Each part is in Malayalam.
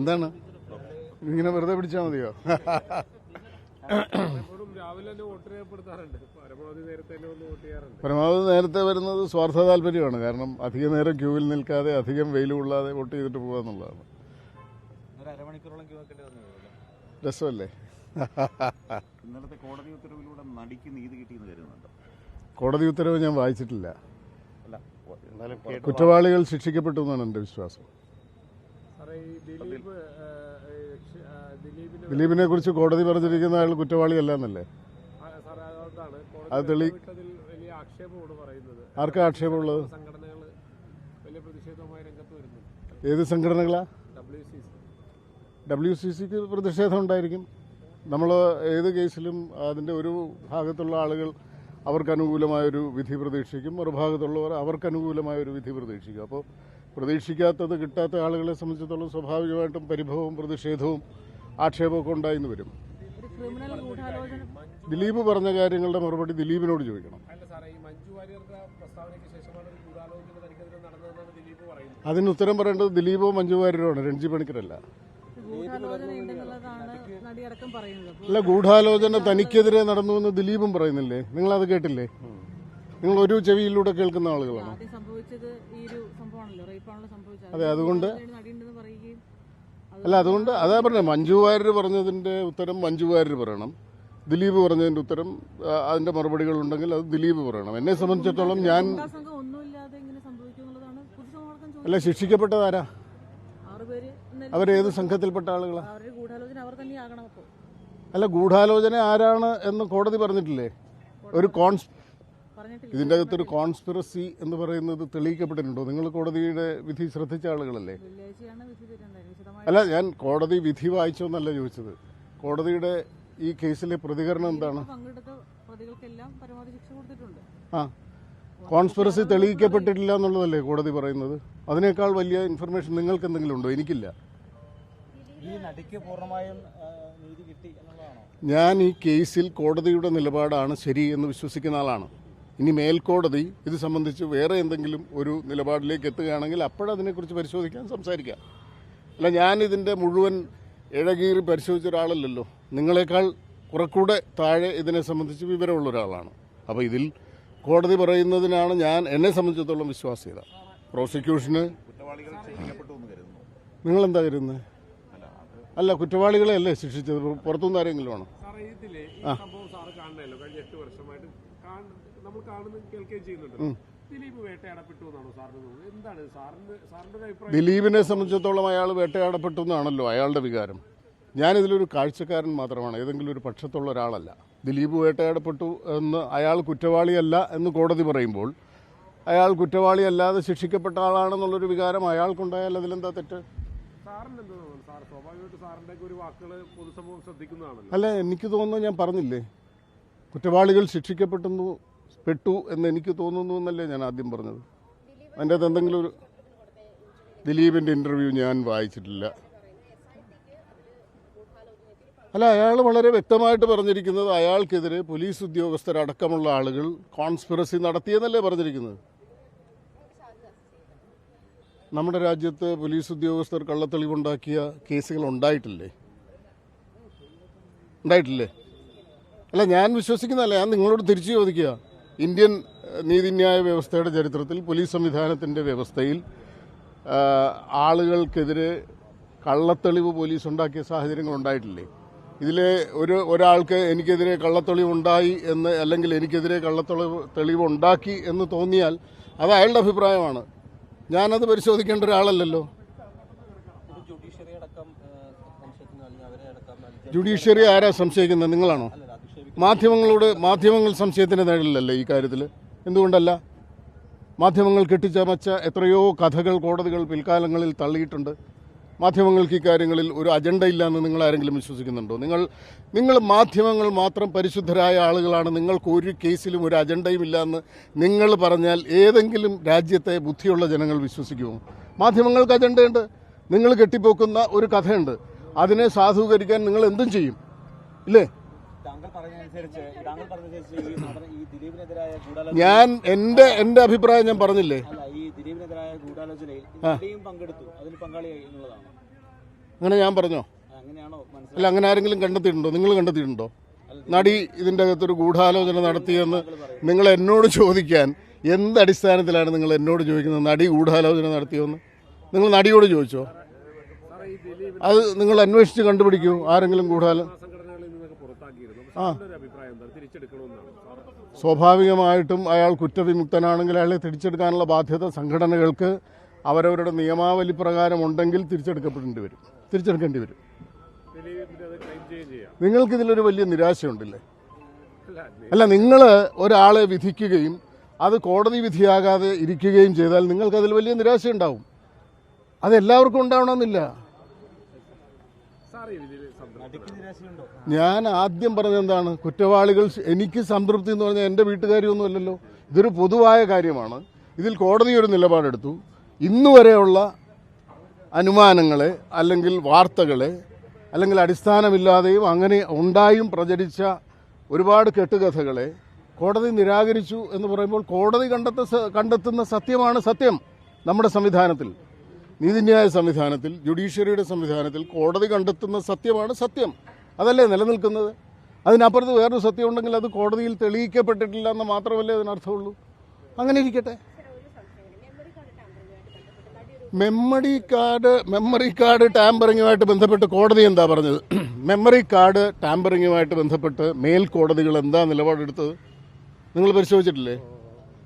എന്താണ് ഇങ്ങനെ വെറുതെ പിടിച്ചാൽ മതിയോ? പരമാവധി നേരത്തെ വരുന്നത് സ്വാർത്ഥ താല്പര്യമാണ്. കാരണം അധിക നേരം ക്യൂവിൽ നിൽക്കാതെ അധികം വെയിൽ കൊള്ളാതെ വോട്ട് ചെയ്തിട്ട് പോകുക എന്നുള്ളതാണ്. രസമല്ലേ? ഇന്നലത്തെ കോടതി ഉത്തരവിലൂടെ നടിക്ക് നീതി കിട്ടിയെന്ന് കരുതുന്നുണ്ട്. കോടതി ഉത്തരവ് ഞാൻ വായിച്ചിട്ടില്ല. കുറ്റവാളികൾ ശിക്ഷിക്കപ്പെട്ടു എന്നാണ് എൻ്റെ വിശ്വാസം. ദിലീപിനെ കുറിച്ച് കോടതി പറഞ്ഞിരിക്കുന്ന അയാൾ കുറ്റവാളിയല്ല എന്നല്ലേ? അത് ആർക്കാ ആക്ഷേപമുള്ളത്? ഏത് സംഘടനകളാ? WCCക്ക് പ്രതിഷേധം ഉണ്ടായിരിക്കും. നമ്മൾ ഏത് കേസിലും അതിൻ്റെ ഒരു ഭാഗത്തുള്ള ആളുകൾ അവർക്ക് അനുകൂലമായൊരു വിധി പ്രതീക്ഷിക്കും, മറുഭാഗത്തുള്ളവർ അവർക്ക് അനുകൂലമായൊരു വിധി പ്രതീക്ഷിക്കും. അപ്പോൾ പ്രതീക്ഷിക്കാത്തത് കിട്ടാത്ത ആളുകളെ സംബന്ധിച്ചിടത്തോളം സ്വാഭാവികമായിട്ടും പരിഭവവും പ്രതിഷേധവും ആക്ഷേപമൊക്കെ ഉണ്ടായിന്ന് വരും. ദിലീപ് പറഞ്ഞ കാര്യങ്ങളുടെ മറുപടി ദിലീപിനോട് ചോദിക്കണം. അതിന് ഉത്തരം പറയേണ്ടത് ദിലീപോ മഞ്ജു വാര്യരോ ആണ്, രഞ്ജി പണിക്കരല്ല. അല്ല, ഗൂഢാലോചന തനിക്കെതിരെ നടന്നുവെന്ന് ദിലീപും പറയുന്നില്ലേ? നിങ്ങളത് കേട്ടില്ലേ? നിങ്ങൾ ഒരു ചെവിയിലൂടെ കേൾക്കുന്ന ആളുകളാണ്. അതെ, അതുകൊണ്ട് അതാ പറഞ്ഞത്, മഞ്ജു വാര്യർ പറഞ്ഞതിന്റെ ഉത്തരം മഞ്ജു വാര്യർ പറയണം, ദിലീപ് പറഞ്ഞതിന്റെ ഉത്തരം അതിന്റെ മറുപടികൾ ഉണ്ടെങ്കിൽ അത് ദിലീപ് പറയണം. എന്നെ സംബന്ധിച്ചിടത്തോളം ഞാൻ അല്ല, ശിക്ഷിക്കപ്പെട്ടതാരാ? അവരേത് സംഘത്തിൽപ്പെട്ട ആളുകളാ? അല്ല, ഗൂഢാലോചന ആരാണ് എന്ന് കോടതി പറഞ്ഞിട്ടില്ലേ? ഇതിൻ്റെ അകത്തൊരു കോൺസ്പിറസി എന്ന് പറയുന്നത് തെളിയിക്കപ്പെട്ടിട്ടുണ്ടോ? നിങ്ങൾ കോടതിയുടെ വിധി ശ്രദ്ധിച്ച ആളുകളല്ലേ? അല്ല, ഞാൻ കോടതി വിധി വായിച്ചോന്നല്ല ചോദിച്ചത്. കോടതിയുടെ ഈ കേസിലെ പ്രതികരണം എന്താണ്? കോൺസ്പിറസി തെളിയിക്കപ്പെട്ടിട്ടില്ല എന്നുള്ളതല്ലേ കോടതി പറയുന്നത്? അതിനേക്കാൾ വലിയ ഇൻഫർമേഷൻ നിങ്ങൾക്ക് എന്തെങ്കിലും ഉണ്ടോ? എനിക്കില്ല. ഞാൻ ഈ കേസിൽ കോടതിയുടെ നിലപാടാണ് ശരി എന്ന് വിശ്വസിക്കുന്ന ആളാണ്. ഇനി മേൽക്കോടതി ഇത് സംബന്ധിച്ച് വേറെ എന്തെങ്കിലും ഒരു നിലപാടിലേക്ക് എത്തുകയാണെങ്കിൽ അപ്പോഴതിനെക്കുറിച്ച് പരിശോധിക്കാൻ സംസാരിക്കാം. അല്ല, ഞാൻ ഇതിൻ്റെ മുഴുവൻ ഇഴകീറി പരിശോധിച്ച ഒരാളല്ലല്ലോ. നിങ്ങളെക്കാൾ കുറെക്കൂടെ താഴെ ഇതിനെ സംബന്ധിച്ച് വിവരമുള്ള ഒരാളാണ്. അപ്പോൾ ഇതിൽ കോടതി പറയുന്നതിനാണ് ഞാൻ എന്നെ സംബന്ധിച്ചിടത്തോളം വിശ്വാസ്യത. പ്രോസിക്യൂഷന് നിങ്ങളെന്താ കരുതുന്നത്? അല്ല, കുറ്റവാളികളെ അല്ലേ ശിക്ഷിച്ചത്? പുറത്തുനിന്ന് ആരെങ്കിലും ആണോ? ദിലീപിനെ സംബന്ധിച്ചിടത്തോളം അയാൾ വേട്ടയാടപ്പെട്ടു എന്നാണല്ലോ അയാളുടെ വികാരം. ഞാനിതിലൊരു കാഴ്ചക്കാരൻ മാത്രമാണ്, ഏതെങ്കിലും ഒരു പക്ഷത്തുള്ള ഒരാളല്ല. ദിലീപ് വേട്ടയാടപ്പെട്ടു എന്ന് അയാൾ കുറ്റവാളിയല്ല എന്ന് കോടതി പറയുമ്പോൾ അയാൾ കുറ്റവാളിയല്ലാതെ ശിക്ഷിക്കപ്പെട്ട ആളാണെന്നുള്ളൊരു വികാരം അയാൾക്കുണ്ടായാൽ അതിലെന്താ തെറ്റ്? അല്ല, എനിക്ക് തോന്നുന്നു, ഞാൻ പറഞ്ഞില്ലേ, കുറ്റവാളികൾ ശിക്ഷിക്കപ്പെട്ടു എന്ന് എനിക്ക് തോന്നുന്നു എന്നല്ലേ ഞാൻ ആദ്യം പറഞ്ഞത്. അതിൻ്റെ അകത്ത് എന്തെങ്കിലും ഒരു ദിലീപിൻ്റെ ഇൻ്റർവ്യൂ ഞാൻ വായിച്ചിട്ടില്ല. അല്ല, അയാൾ വളരെ വ്യക്തമായിട്ട് പറഞ്ഞിരിക്കുന്നത് അയാൾക്കെതിരെ പോലീസ് ഉദ്യോഗസ്ഥരടക്കമുള്ള ആളുകൾ കോൺസ്പിറസി നടത്തിയെന്നല്ലേ പറഞ്ഞിരിക്കുന്നത്. നമ്മുടെ രാജ്യത്ത് പോലീസ് ഉദ്യോഗസ്ഥർ കള്ളത്തെളിവുണ്ടാക്കിയ കേസുകൾ ഉണ്ടായിട്ടില്ലേ? അല്ല, ഞാൻ വിശ്വസിക്കുന്നതല്ല, ഞാൻ നിങ്ങളോട് തിരിച്ചു ചോദിക്കുക. ഇന്ത്യൻ നീതിന്യായ വ്യവസ്ഥയുടെ ചരിത്രത്തിൽ പോലീസ് സംവിധാനത്തിൻ്റെ വ്യവസ്ഥയിൽ ആളുകൾക്കെതിരെ കള്ളത്തെളിവ് പോലീസ് ഉണ്ടാക്കിയ സാഹചര്യങ്ങൾ ഉണ്ടായിട്ടില്ലേ? ഇതിലെ ഒരാൾക്ക് എനിക്കെതിരെ കള്ളത്തെളിവുണ്ടായി എന്ന്, അല്ലെങ്കിൽ എനിക്കെതിരെ കള്ളത്തെളിവ് ഉണ്ടാക്കി എന്ന് തോന്നിയാൽ അത് അയാളുടെ അഭിപ്രായമാണ്. ഞാനത് പരിശോധിക്കേണ്ട ഒരാളല്ലല്ലോ. ജുഡീഷ്യറി ആരാ സംശയിക്കുന്നത്? നിങ്ങളാണോ? മാധ്യമങ്ങൾ സംശയത്തിന് നേടില്ലല്ലേ ഈ കാര്യത്തിൽ? എന്തുകൊണ്ടല്ല? മാധ്യമങ്ങൾ കെട്ടിച്ചമച്ച എത്രയോ കഥകൾ കോടതികൾ പിൽക്കാലങ്ങളിൽ തള്ളിയിട്ടുണ്ട്. മാധ്യമങ്ങൾക്ക് ഈ കാര്യങ്ങളിൽ ഒരു അജണ്ട ഇല്ല എന്ന് നിങ്ങൾ ആരെങ്കിലും വിശ്വസിക്കുന്നുണ്ടോ? നിങ്ങൾ മാധ്യമങ്ങൾ മാത്രം പരിശുദ്ധരായ ആളുകളാണ്, നിങ്ങൾക്ക് ഒരു കേസിലും ഒരു അജണ്ടയും ഇല്ല എന്ന് നിങ്ങൾ പറഞ്ഞാൽ ഏതെങ്കിലും രാജ്യത്തെ ബുദ്ധിയുള്ള ജനങ്ങൾ വിശ്വസിക്കുമോ? മാധ്യമങ്ങൾക്ക് അജണ്ടയുണ്ട്. നിങ്ങൾ കെട്ടിപ്പോക്കുന്ന ഒരു കഥയുണ്ട്, അതിനെ സാധൂകരിക്കാൻ നിങ്ങൾ എന്തും ചെയ്യും, ഇല്ലേ? ഞാൻ എന്റെ അഭിപ്രായം ഞാൻ പറഞ്ഞില്ലേ? അങ്ങനെ ഞാൻ പറഞ്ഞോ? അല്ല, അങ്ങനെ ആരെങ്കിലും കണ്ടെത്തിയിട്ടുണ്ടോ? നിങ്ങൾ കണ്ടെത്തിയിട്ടുണ്ടോ? നടി ഇതിൻ്റെ അകത്തൊരു ഗൂഢാലോചന നടത്തിയെന്ന് നിങ്ങൾ എന്നോട് ചോദിക്കാൻ എന്ത് അടിസ്ഥാനത്തിലാണ് നിങ്ങൾ എന്നോട് ചോദിക്കുന്നത്? നടി ഗൂഢാലോചന നടത്തിയോന്ന് നിങ്ങൾ നടിയോട് ചോദിച്ചോ? അത് നിങ്ങൾ അന്വേഷിച്ച് കണ്ടുപിടിക്കൂ. ആരെങ്കിലും സ്വാഭാവികമായിട്ടും അയാൾ കുറ്റവിമുക്തനാണെങ്കിൽ അയാളെ തിരിച്ചെടുക്കാനുള്ള ബാധ്യത സംഘടനകൾക്ക് അവരവരുടെ നിയമാവലി പ്രകാരം ഉണ്ടെങ്കിൽ തിരിച്ചെടുക്കേണ്ടി വരും. നിങ്ങൾക്കിതിലൊരു വലിയ നിരാശയുണ്ടല്ലേ? അല്ല, നിങ്ങൾ ഒരാളെ വിധിക്കുകയും അത് കോടതി വിധിയാകാതെ ഇരിക്കുകയും ചെയ്താൽ നിങ്ങൾക്കതിൽ വലിയ നിരാശയുണ്ടാവും. അതെല്ലാവർക്കും ഉണ്ടാവണമെന്നില്ല. ഞാൻ ആദ്യം പറഞ്ഞെന്താണ്? കുറ്റവാളികൾ, എനിക്ക് സംതൃപ്തി എന്ന് പറഞ്ഞാൽ എൻ്റെ വീട്ടുകാരിയൊന്നുമല്ലല്ലോ. ഇതൊരു പൊതുവായ കാര്യമാണ്. ഇതിൽ കോടതി ഒരു നിലപാടെടുത്തു. ഇന്നുവരെയുള്ള അനുമാനങ്ങളെ അല്ലെങ്കിൽ വാർത്തകളെ അല്ലെങ്കിൽ അടിസ്ഥാനമില്ലാതെയും അങ്ങനെ ഉണ്ടായും പ്രചരിച്ച ഒരുപാട് കെട്ടുകഥകളെ കോടതി നിരാകരിച്ചു എന്ന് പറയുമ്പോൾ കോടതി കണ്ടെത്തുന്ന സത്യമാണ് സത്യം. നമ്മുടെ സംവിധാനത്തിൽ, നീതിന്യായ സംവിധാനത്തിൽ, ജുഡീഷ്യറിയുടെ സംവിധാനത്തിൽ കോടതി കണ്ടെത്തുന്ന സത്യമാണ് സത്യം. അതല്ലേ നിലനിൽക്കുന്നത്? അതിനപ്പുറത്ത് വേറൊരു സത്യം ഉണ്ടെങ്കിൽ അത് കോടതിയിൽ തെളിയിക്കപ്പെട്ടിട്ടില്ല എന്ന് മാത്രമല്ലേ അതിനർത്ഥമുള്ളൂ. അങ്ങനെ ഇരിക്കട്ടെ. മെമ്മറി കാർഡ് ടാമ്പറിങ്ങുമായിട്ട് ബന്ധപ്പെട്ട് കോടതി എന്താ പറഞ്ഞത്? മെമ്മറി കാർഡ് ടാമ്പറിങ്ങുമായിട്ട് ബന്ധപ്പെട്ട് മേൽക്കോടതികൾ എന്താ നിലപാടെടുത്തത്? നിങ്ങൾ പരിശോധിച്ചിട്ടില്ലേ?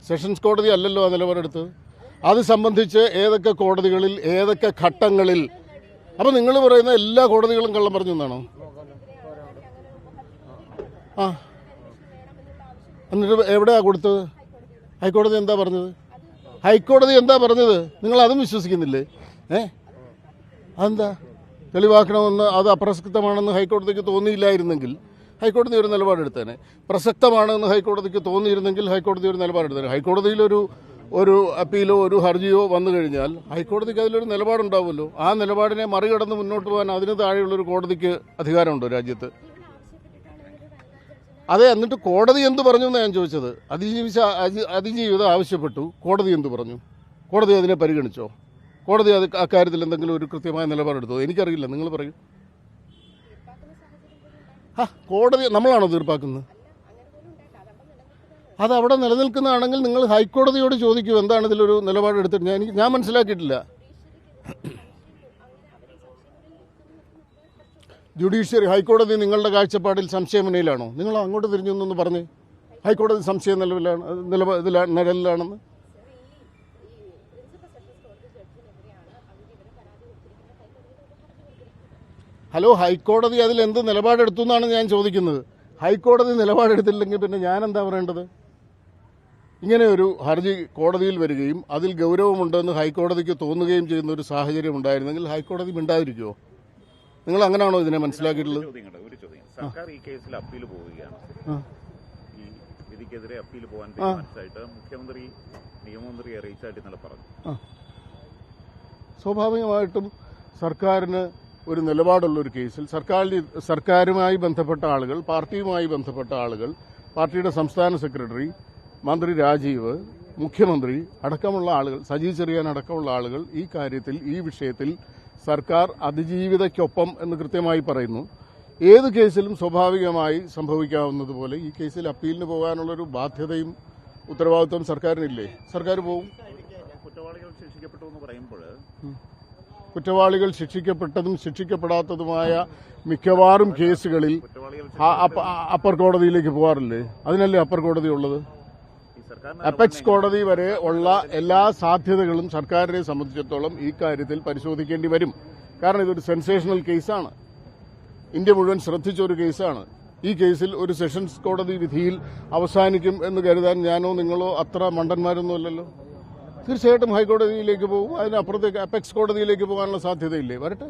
സെഷൻസ് കോടതി അല്ലല്ലോ ആ നിലപാടെടുത്തത്. അത് സംബന്ധിച്ച് ഏതൊക്കെ കോടതികളിൽ ഏതൊക്കെ ഘട്ടങ്ങളിൽ? അപ്പം നിങ്ങൾ പറയുന്ന എല്ലാ കോടതികളും കള്ളം പറഞ്ഞു എന്നാണോ? എന്നിട്ട് എവിടെയാ കൊടുത്തത്? ഹൈക്കോടതി എന്താ പറഞ്ഞത്? നിങ്ങൾ അതും വിശ്വസിക്കുന്നില്ലേ? അതെന്താ? തെളിവാക്കണമെന്ന് അത് അപ്രസക്തമാണെന്ന് ഹൈക്കോടതിക്ക് തോന്നിയില്ലായിരുന്നെങ്കിൽ ഹൈക്കോടതി ഒരു നിലപാടെടുത്തേനെ. പ്രസക്തമാണെന്ന് ഹൈക്കോടതിക്ക് തോന്നിയിരുന്നെങ്കിൽ ഹൈക്കോടതി ഒരു നിലപാടെടുത്തേനെ. ഹൈക്കോടതിയിലൊരു അപ്പീലോ ഒരു ഹർജിയോ വന്നു കഴിഞ്ഞാൽ ഹൈക്കോടതിക്ക് അതിലൊരു നിലപാടുണ്ടാവുമല്ലോ. ആ നിലപാടിനെ മറികടന്ന് മുന്നോട്ട് പോകാൻ അതിന് താഴെയുള്ളൊരു കോടതിക്ക് അധികാരമുണ്ടോ രാജ്യത്ത്? അതെ, എന്നിട്ട് കോടതി എന്ത് പറഞ്ഞു എന്നാണ് ഞാൻ ചോദിച്ചത്. അതിജീവിത ആവശ്യപ്പെട്ടു, കോടതി എന്ത് പറഞ്ഞു? കോടതി അതിനെ പരിഗണിച്ചോ? കോടതി അക്കാര്യത്തിൽ എന്തെങ്കിലും ഒരു കൃത്യമായ നിലപാടെടുത്തോ? എനിക്കറിയില്ല, നിങ്ങൾ പറയൂ. കോടതി നമ്മളാണോ തീർപ്പാക്കുന്നത്? അത് അവിടെ നിലനിൽക്കുന്നതാണെങ്കിൽ നിങ്ങൾ ഹൈക്കോടതിയോട് ചോദിക്കൂ എന്താണ് ഇതിലൊരു നിലപാടെടുത്തിട്ട്. ഞാൻ മനസ്സിലാക്കിയിട്ടില്ല. ജുഡീഷ്യറി, ഹൈക്കോടതി നിങ്ങളുടെ കാഴ്ചപ്പാടിൽ സംശയമുന്നയിലാണോ? നിങ്ങൾ അങ്ങോട്ട് തിരിഞ്ഞൊന്നു പറഞ്ഞേ. ഹൈക്കോടതി സംശയം നിലവിലാണെന്ന്. ഹലോ, ഹൈക്കോടതി അതിൽ എന്ത് നിലപാടെടുത്തു എന്നാണ് ഞാൻ ചോദിക്കുന്നത്. ഹൈക്കോടതി നിലപാടെടുത്തില്ലെങ്കിൽ പിന്നെ ഞാൻ എന്താ പറയേണ്ടത്? ഇങ്ങനെ ഒരു ഹർജി കോടതിയിൽ വരികയും അതിൽ ഗൗരവമുണ്ടെന്ന് ഹൈക്കോടതിക്ക് തോന്നുകയും ചെയ്യുന്ന ഒരു സാഹചര്യം ഉണ്ടായിരുന്നെങ്കിൽ ഹൈക്കോടതി മിണ്ടാതിരിക്കുമോ? നിങ്ങൾ അങ്ങനെയാണോ ഇതിനെ മനസ്സിലാക്കിയിട്ടുള്ളത്? സർക്കാർ ഈ കേസിൽ അപ്പീൽ പോവുകയാണ്. ഈ വിധിക്കെതിരെ അപ്പീൽ പോകാൻ തീരുമാനിച്ചായിട്ട് മുഖ്യമന്ത്രി നിയമമന്ത്രി അറിയിച്ചായിട്ട് ഇന്നലെ പറഞ്ഞു. സ്വാഭാവികമായിട്ടും സർക്കാരിന് ഒരു നിലപാടുള്ളൊരു കേസിൽ സർക്കാരുമായി ബന്ധപ്പെട്ട ആളുകൾ, പാർട്ടിയുമായി ബന്ധപ്പെട്ട ആളുകൾ, പാർട്ടിയുടെ സംസ്ഥാന സെക്രട്ടറി, മന്ത്രി രാജീവ്, മുഖ്യമന്ത്രി അടക്കമുള്ള ആളുകൾ, സജി ചെറിയാൻ അടക്കമുള്ള ആളുകൾ ഈ കാര്യത്തിൽ, ഈ വിഷയത്തിൽ സർക്കാർ അതിജീവിതയ്ക്കൊപ്പം എന്ന് കൃത്യമായി പറയുന്നു. ഏത് കേസിലും സ്വാഭാവികമായി സംഭവിക്കാവുന്നതുപോലെ ഈ കേസിൽ അപ്പീലിന് പോകാനുള്ളൊരു ബാധ്യതയും ഉത്തരവാദിത്വം സർക്കാരിനില്ലേ? സർക്കാർ പോകും. കുറ്റവാളികൾ ശിക്ഷിക്കപ്പെട്ടു എന്ന് പറയുമ്പോൾ കുറ്റവാളികൾ ശിക്ഷിക്കപ്പെട്ടതും ശിക്ഷിക്കപ്പെടാത്തതുമായ മിക്കവാറും കേസുകളിൽ അപ്പർ കോടതിയിലേക്ക് പോകാറില്ലേ? അതിനല്ലേ അപ്പർ കോടതി ഉള്ളത്. അപെക്സ് കോടതി വരെ ഉള്ള എല്ലാ സാധ്യതകളും സർക്കാരിനെ സംബന്ധിച്ചിടത്തോളം ഈ കാര്യത്തിൽ പരിശോധിക്കേണ്ടി വരും. കാരണം ഇതൊരു സെൻസേഷണൽ കേസാണ്. ഇന്ത്യ മുഴുവൻ ശ്രദ്ധിച്ച ഒരു കേസാണ്. ഈ കേസിൽ ഒരു സെഷൻസ് കോടതി വിധിയിൽ അവസാനിക്കും എന്ന് കരുതാൻ ഞാനോ നിങ്ങളോ അത്ര മണ്ടന്മാരൊന്നുമല്ലല്ലോ. തീർച്ചയായിട്ടും ഹൈക്കോടതിയിലേക്ക് പോകും. അതിനപ്പുറത്തേക്ക് അപെക്സ് കോടതിയിലേക്ക് പോകാനുള്ള സാധ്യതയില്ലേ? വരട്ടെ.